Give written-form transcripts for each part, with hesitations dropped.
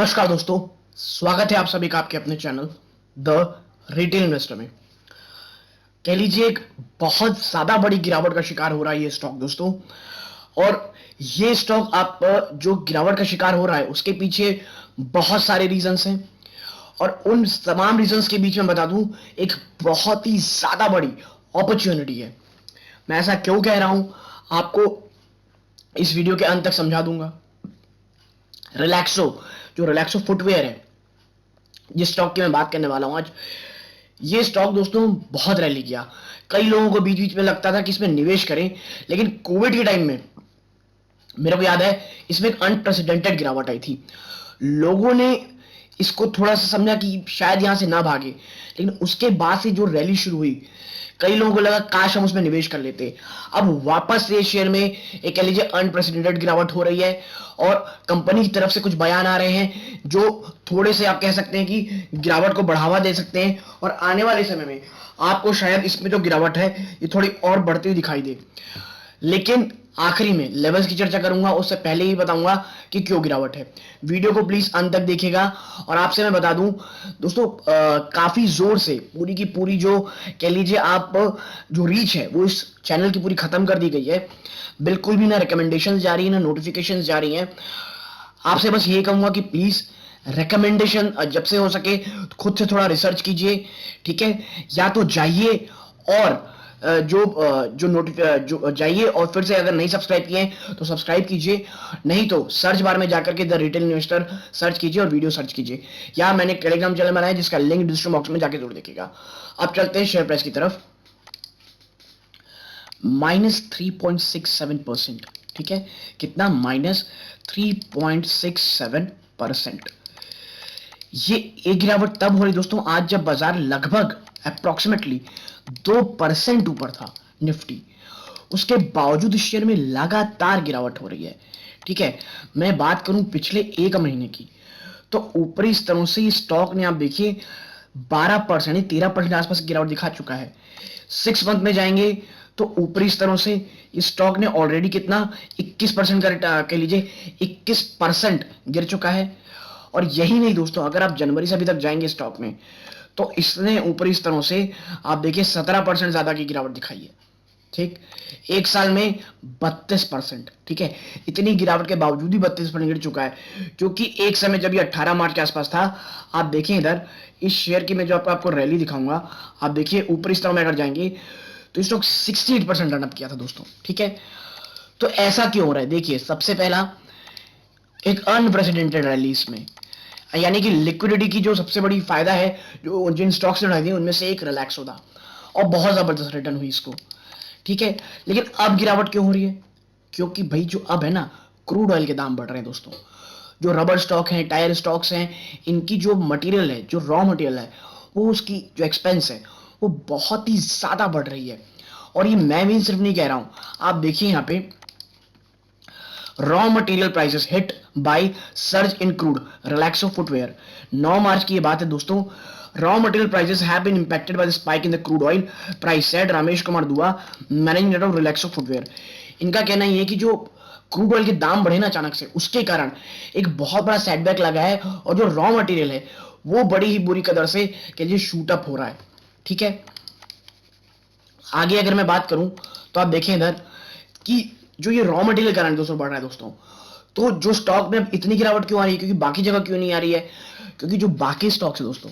नमस्कार दोस्तों, स्वागत है आप सभी का आपके अपने चैनल द रिटेल इन्वेस्टर में। कह लीजिए एक बहुत ज्यादा बड़ी गिरावट का शिकार हो रहा है ये स्टॉक दोस्तों। और ये स्टॉक आप जो गिरावट का शिकार हो रहा है उसके पीछे बहुत सारे रीजंस हैं। और उन तमाम रीजंस के बीच में बता दूं, एक बहुत ही ज्यादा बड़ी अपॉर्चुनिटी है। मैं ऐसा क्यों कह रहा हूं आपको इस वीडियो के अंत तक समझा दूंगा। रिलैक्सो, जो रिलैक्सो फुटवेयर है, जिस स्टॉक की मैं बात करने वाला हूं आज, ये स्टॉक दोस्तों बहुत रैली किया। कई लोगों को बीच बीच में लगता था कि इसमें निवेश करें, लेकिन कोविड के टाइम में मेरे को याद है इसमें एक अनप्रेसिडेंटेड गिरावट आई थी। लोगों ने इसको थोड़ा सा समझा कि शायद यहां से ना भागे, लेकिन उसके बाद से जो रैली शुरू हुई, कई लोगों को लगा काश हम उसमें निवेश कर लेते। अब वापस से शेयर में एक कह लीजिए अनप्रेसिडेंटेड गिरावट हो रही है और कंपनी की तरफ से कुछ बयान आ रहे हैं जो थोड़े से आप कह सकते हैं कि गिरावट को बढ़ावा दे सकते हैं। और आने वाले समय में आपको शायद इसमें जो गिरावट है ये थोड़ी और बढ़ती हुई दिखाई दे। लेकिन आखिरी में लेवल्स की चर्चा करूंगा, उससे पहले ही बताऊंगा कि क्यों गिरावट है। वीडियो को प्लीज अंत तक देखिएगा। और आपसे मैं बता दूं दोस्तों, काफी जोर से पूरी की पूरी जो कह लीजिए आप जो रीच है वो इस चैनल की पूरी खत्म कर दी गई है। बिल्कुल भी ना रिकमेंडेशन जा रही है ना नोटिफिकेशन जा रही है। आपसे बस ये कहूंगा कि प्लीज रिकमेंडेशन जब से हो सके तो खुद से थोड़ा रिसर्च कीजिए, ठीक है। या तो जाइए और जो जाइए और फिर से अगर नहीं सब्सक्राइब किए तो सब्सक्राइब कीजिए, नहीं तो सर्च बार में जाकर के द रिटेल इन्वेस्टर सर्च कीजिए और वीडियो सर्च कीजिए। या मैंने टेलीग्राम चैनल बनाया जिसका लिंक डिस्क्रिप्शन बॉक्स में जाके जरूर देखिएगा। अब चलते हैं शेयर प्राइस की तरफ। -3.67%, ठीक है। कितना? -3.67%। ये एक गिरावट तब हो रही दोस्तों आज जब बाजार लगभग अप्रोक्सीमेटली 2% ऊपर था निफ्टी। उसके बावजूद शेयर में लगातार गिरावट हो रही है, ठीक है। मैं बात करूं पिछले एक महीने की, तो ऊपरी स्तरों से स्टॉक ने आप देखिए 12% 13% आसपास गिरावट दिखा चुका है। 6 मंथ में जाएंगे तो ऊपरी स्तरों से इस स्टॉक ने ऑलरेडी कितना 21% का कह लीजिए 21% गिर चुका है। और यही नहीं दोस्तों, अगर आप जनवरी से अभी तक जाएंगे स्टॉक में तो इसने ऊपरी स्तरों से आप देखिए 17% ज्यादा की गिरावट दिखाई है, ठीक। एक साल में 32%, ठीक है। इतनी गिरावट के बावजूद ही 32% गिर चुका है, क्योंकि एक समय जब ये 18 मार्च के आसपास था, आप देखें इधर इस शेयर की मैं जो आपको रैली दिखाऊंगा, आप देखिए ऊपरी स्तरों में अगर जाएंगे तो स्टॉक 68% रनअप किया था दोस्तों, ठीक है। तो ऐसा क्यों हो रहा है? देखिए, सबसे पहला एक अनप्रेसिडेंटेड रैली इसमें, यानी कि लिक्विडिटी की जो सबसे बड़ी फायदा है जो जिन स्टॉक्स ने उठाई थी उनमें से एक रिलैक्सो था और बहुत जबरदस्त रिटर्न हुई इसको, ठीक है। लेकिन अब गिरावट क्यों हो रही है? क्योंकि भाई जो अब है ना, क्रूड ऑयल के दाम बढ़ रहे हैं दोस्तों। जो रबर स्टॉक हैं, टायर स्टॉक्स हैं, इनकी जो मटेरियल है, जो रॉ मटेरियल है, वो उसकी जो एक्सपेंस है वो बहुत ही ज्यादा बढ़ रही है। और ये मैं भी सिर्फ नहीं कह रहा हूं, आप देखिए यहाँ पे raw material prices hit by surge in crude, Relaxo footwear. 9 मार्च की ये बात है दोस्तों। Raw material prices have been impacted by the spike in the crude oil price, said Ramesh Kumar Dua, managing director of Relaxo footwear. इनका कहना ये है कि जो क्रूड ऑयल के दाम बढ़े ना अचानक से, उसके कारण एक बहुत बड़ा सेटबैक लगा है और जो रॉ मटेरियल है वो बड़ी ही बुरी कदर से कह लीजिए शूट अप हो रहा है, ठीक है। आगे अगर मैं बात करूं तो आप देखें इधर कि जो ये रॉ मटेरियल कारण दोस्तों बढ़ रहा है दोस्तों, तो जो स्टॉक में अब इतनी गिरावट क्यों आ रही है, क्योंकि बाकी जगह क्यों नहीं आ रही है? क्योंकि जो बाकी स्टॉक्स है दोस्तों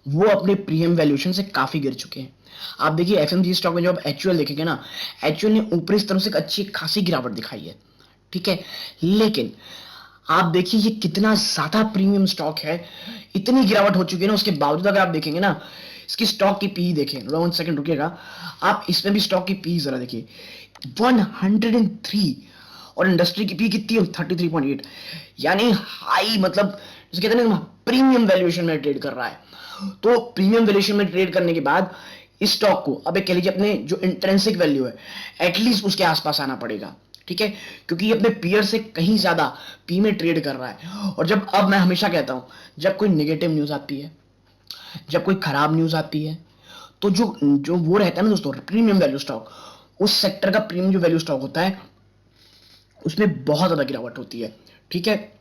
वो अपने प्रीमियम वैल्यूएशन से काफी गिर चुके हैं। आप देखिए एफएमजी स्टॉक में जब एचयूएल देखेंगे ना, एचयूएल ने ऊपरी स्तरों से एक अच्छी खासी गिरावट दिखाई है, ठीक है। लेकिन आप देखिए ये कितना ज्यादा प्रीमियम स्टॉक है, इतनी गिरावट हो चुकी है ना, उसके बावजूद अगर आप देखेंगे ना, इसकी स्टॉक की पी देखें, 1 सेकंड रुकिएगा, आप इसमें भी स्टॉक की पी जरा देखिए 103, और इंडस्ट्री की पी कितनी है 33.8, यानी हाई, मतलब जिसे कहते हैं ना प्रीमियम वैल्यूएशन में ट्रेड कर रहा है। तो प्रीमियम वैल्यूएशन में ट्रेड करने के बाद इस स्टॉक को अब एक कह लीजिए अपने जो इंट्रिंसिक वैल्यू है एटलीस्ट उसके आसपास आना पड़ेगा, ठीक है, क्योंकि ये अपने पीयर से कहीं ज्यादा पी में ट्रेड कर रहा है। और जब अब मैं हमेशा कहता हूं, जब कोई नेगेटिव न्यूज आती है, जब कोई खराब न्यूज आती है, तो जो जो वो रहता है ना दोस्तों प्रीमियम वैल्यू स्टॉक, उस सेक्टर का प्रीमियम जो वैल्यू स्टॉक होता है उसमें बहुत ज्यादा गिरावट होती है, ठीक है।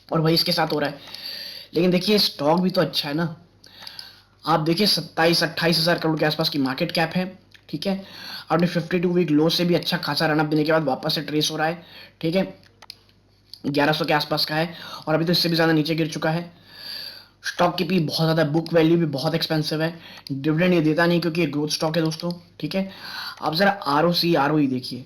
और वही इसके साथ हो रहा है। लेकिन देखिए स्टॉक भी तो अच्छा है ना। आप देखिए 27-28 हज़ार करोड़ के आसपास की मार्केट कैप है, ठीक है। आपने 52 वीक लो से भी अच्छा खासा रनअप देने के बाद वापस से ट्रेस हो रहा है, ठीक है। 1100 के आसपास का है और अभी तो इससे भी ज़्यादा नीचे गिर चुका है। स्टॉक की भी बहुत ज़्यादा, बुक वैल्यू भी बहुत एक्सपेंसिव है। डिविडेंड ये देता नहीं क्योंकि ये ग्रोथ स्टॉक है दोस्तों, ठीक है। आप ज़रा ROC ROE देखिए,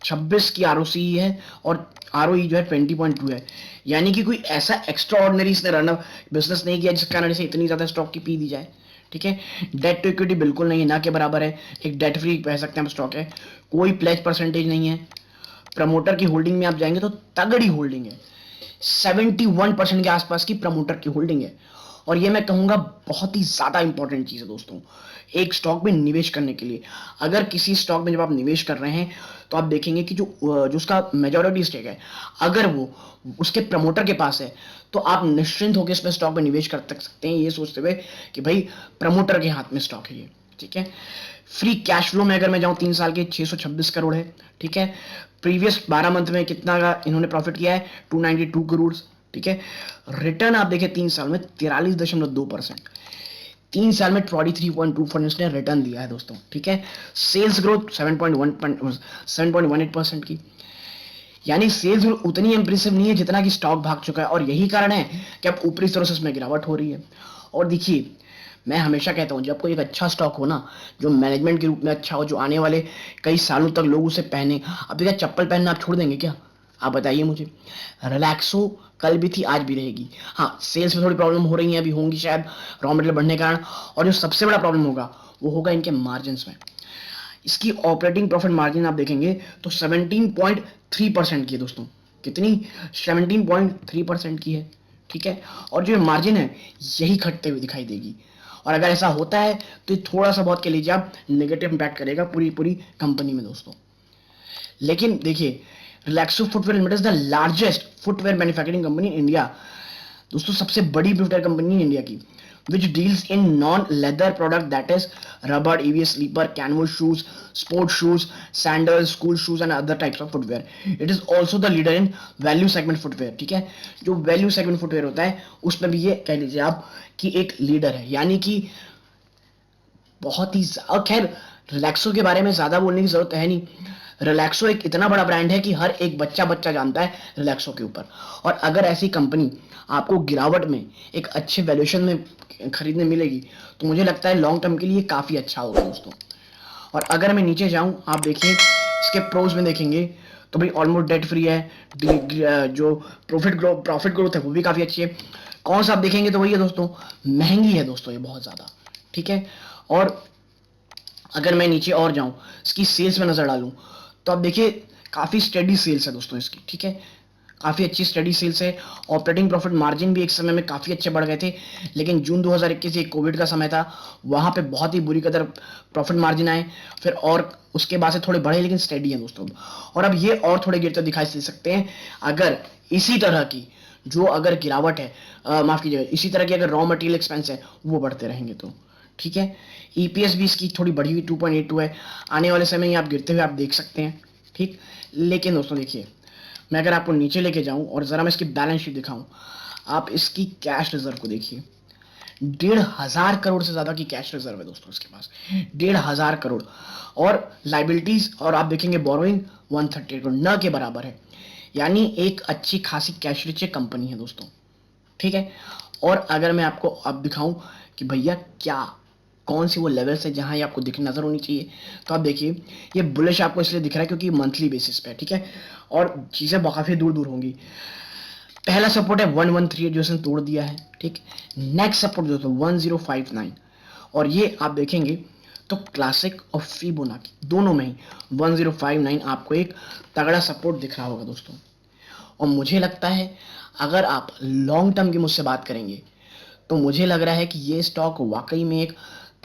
26 की ROCE है और ROE जो है 20.2 है। यानी कि कोई ऐसा एक्स्ट्रा ऑर्डनरी इसने रनअप बिजनेस नहीं किया जिस कारण से इतनी ज़्यादा स्टॉक की पी दी जाए, ठीक है। डेट टू इक्विटी बिल्कुल नहीं है, ना के बराबर है, एक डेट फ्री कह सकते हैं हम स्टॉक है। कोई प्लेज परसेंटेज नहीं है। प्रमोटर की होल्डिंग में आप जाएंगे तो तगड़ी होल्डिंग है, 71% के आसपास की प्रमोटर की होल्डिंग है। और ये मैं कहूंगा बहुत ही ज्यादा इंपॉर्टेंट चीज है दोस्तों एक स्टॉक में निवेश करने के लिए। अगर किसी स्टॉक में जब आप निवेश कर रहे हैं तो आप देखेंगे कि जो उसका मेजॉरिटी स्टेक है, अगर वो उसके प्रमोटर के पास है, तो आप निश्चिंत होकर इसमें स्टॉक में निवेश कर सकते हैं, ये सोचते हुए कि भाई प्रमोटर के हाथ में स्टॉक है ये, ठीक है। फ्री कैश फ्लो में अगर मैं जाऊं 3 साल के 626 करोड़ है, ठीक है। प्रीवियस 12 मंथ में कितना का इन्होंने प्रॉफिट किया है, 292 करोड़, ठीक है। रिटर्न आप देखें 3 साल में 43.2%, 3 साल में 43.2% ने रिटर्न दिया है दोस्तों, ठीक है। सेल्स ग्रोथ 7.18% की, यानी सेल्स ग्रोथ उतनी इंप्रेसिव नहीं है जितना कि स्टॉक भाग चुका है। और यही कारण है कि अब ऊपरी स्तरों से इसमें गिरावट हो रही है। और देखिए मैं हमेशा कहता हूं जब कोई एक अच्छा स्टॉक हो ना, जो मैनेजमेंट के रूप में अच्छा हो, जो आने वाले कई सालों तक लोग उसे पहने। अब देखिए चप्पल पहनना आप छोड़ देंगे क्या, आप बताइए मुझे। रिलैक्सो कल भी थी आज भी रहेगी। हाँ सेल्स में थोड़ी प्रॉब्लम हो रही है, अभी होंगी शायद रॉ मटेरियल बढ़ने के कारण। और जो सबसे बड़ा प्रॉब्लम होगा वो होगा इनके मार्जिन में। इसकी ऑपरेटिंग प्रॉफिट मार्जिन आप देखेंगे तो 17.3% की है दोस्तों। कितनी, 17.3% की है, ठीक है। और जो मार्जिन है यही घटते हुए दिखाई देगी। और अगर ऐसा होता है तो थोड़ा सा बहुत कह लीजिए आप नेगेटिव इंपैक्ट करेगा पूरी पूरी कंपनी में दोस्तों। लेकिन देखिए Relaxo footwear limited is the largest footwear manufacturing company in India. दोस्तों सबसे बड़ी फुटवेयर कंपनी इंडिया की, which deals in non-leather product that is rubber, EVA sleeper, canvas shoes, sports shoes, sandals, school shoes and other types of footwear. It is also the leader in value segment footwear, ठीक है। जो value segment footwear होता है उसमें भी ये कह लीजिए आप कि एक लीडर है, यानी कि बहुत ही खैर रिलैक्सो के बारे में ज्यादा बोलने की जरूरत है नहीं। रिलैक्सो एक इतना बड़ा ब्रांड है कि हर एक बच्चा बच्चा जानता है रिलैक्सो के ऊपर। और अगर ऐसी कंपनी आपको गिरावट में एक अच्छे वैल्यूएशन में खरीदने मिलेगी तो मुझे लगता है लॉन्ग टर्म के लिए काफी अच्छा होगा दोस्तों। और अगर मैं नीचे जाऊं आप देखिए इसके प्रोज में देखेंगे तो भाई ऑलमोस्ट डेट फ्री है, जो प्रॉफिट ग्रोथ है वो भी काफी अच्छी है। कौन सा आप देखेंगे तो वही है दोस्तों, महंगी है दोस्तों ये बहुत ज्यादा, ठीक है। और अगर मैं नीचे और जाऊं इसकी सेल्स में नजर डालूं तो आप देखिए काफी स्टेडी सेल्स है दोस्तों इसकी, ठीक है। काफी अच्छी स्टडी सेल्स है। ऑपरेटिंग प्रॉफिट मार्जिन भी एक समय में काफी अच्छे बढ़ गए थे, लेकिन जून 2021 ये कोविड का समय था, वहां पे बहुत ही बुरी कदर प्रॉफिट मार्जिन आए, फिर और उसके बाद से थोड़े बढ़े लेकिन स्टेडी है दोस्तों। और अब ये और थोड़े गिरते दिखाई दे सकते हैं अगर इसी तरह की जो अगर गिरावट है, माफ कीजिएगा, इसी तरह की अगर रॉ मटेरियल एक्सपेंस है वो बढ़ते रहेंगे तो, ठीक है। ईपीएस भी इसकी थोड़ी बढ़ी हुई 2.82 है, आने वाले समय में आप गिरते हुए आप देख सकते हैं, ठीक। लेकिन दोस्तों देखिए मैं अगर आपको नीचे लेके जाऊं और जरा मैं इसकी बैलेंस शीट दिखाऊं, आप इसकी कैश रिजर्व को देखिए, 1,500 करोड़ से ज्यादा की कैश रिजर्व है दोस्तों इसके पास, 1,500 करोड़। और लाइबिलिटीज और आप देखेंगे बोरोइंग 130 करोड़ न के बराबर है, यानी एक अच्छी खासी कैश रिच कंपनी है दोस्तों, ठीक है। और अगर मैं आपको अब दिखाऊं कि भैया क्या कौन सी वो लेवल्स है जहां ये आपको दिख नजर होनी चाहिए, तो आप देखिए ये बुलिश आपको इसलिए दिख रहा है क्योंकि मंथली बेसिस पे, ठीक है। और चीजें काफी दूर दूर होंगी। पहला सपोर्ट है 113 जो इसने तोड़ दिया है, ठीक। नेक्स्ट सपोर्ट दोस्तों 1059, और ये आप देखेंगे तो क्लासिक और फिबोनाची दोनों में ही 1059 आपको एक तगड़ा सपोर्ट दिख रहा होगा दोस्तों। और मुझे लगता है अगर आप लॉन्ग टर्म की मुझसे बात करेंगे तो मुझे लग रहा है कि ये स्टॉक वाकई में एक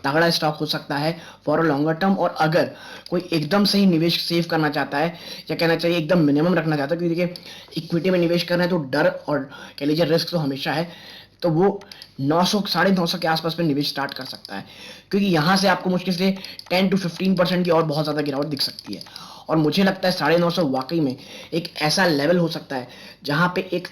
तगड़ा स्टॉक हो सकता है फॉर अ लॉन्गर टर्म। और अगर कोई एकदम से ही निवेश सेव करना चाहता है, या कहना चाहिए एकदम मिनिमम रखना चाहता है, क्योंकि देखिए इक्विटी में निवेश करना है तो डर और कह लीजिए रिस्क तो हमेशा है, तो वो 900 950 के आसपास में निवेश स्टार्ट कर सकता है, क्योंकि यहाँ से आपको मुश्किल से 10 to 15% की और बहुत ज़्यादा गिरावट दिख सकती है। और मुझे लगता है 950 वाकई में एक ऐसा लेवल हो सकता है जहाँ पे एक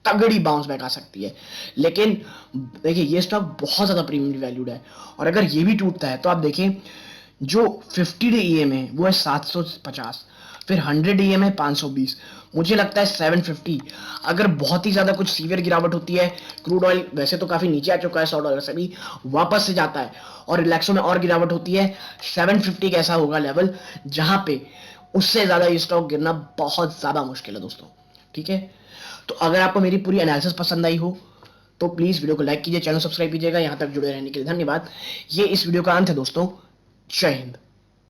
तगड़ी बाउंस बैक आ सकती है। लेकिन देखिए ये स्टॉक बहुत ज़्यादा प्रीमियम वैल्यूड है, और अगर ये भी टूटता है तो आप देखें जो 50 डे ईएम है वो है 750, फिर 100 ईएम है 520, मुझे लगता है 750। अगर बहुत ही ज़्यादा कुछ सीवियर गिरावट होती है, क्रूड ऑयल वैसे तो काफ़ी नीचे आ चुका है $100 से भी, वापस से जाता है और रिलैक्सो में और गिरावट होती है, 750 कैसा होगा लेवल जहां पे उससे ज़्यादा ये स्टॉक गिरना बहुत ज़्यादा मुश्किल है दोस्तों। ठीक है, तो अगर आपको मेरी पूरी एनालिसिस पसंद आई हो तो प्लीज़ वीडियो को लाइक कीजिए, चैनल सब्सक्राइब कीजिएगा। यहाँ तक जुड़े रहने के लिए धन्यवाद। ये इस वीडियो का अंत है दोस्तों। जय हिंद।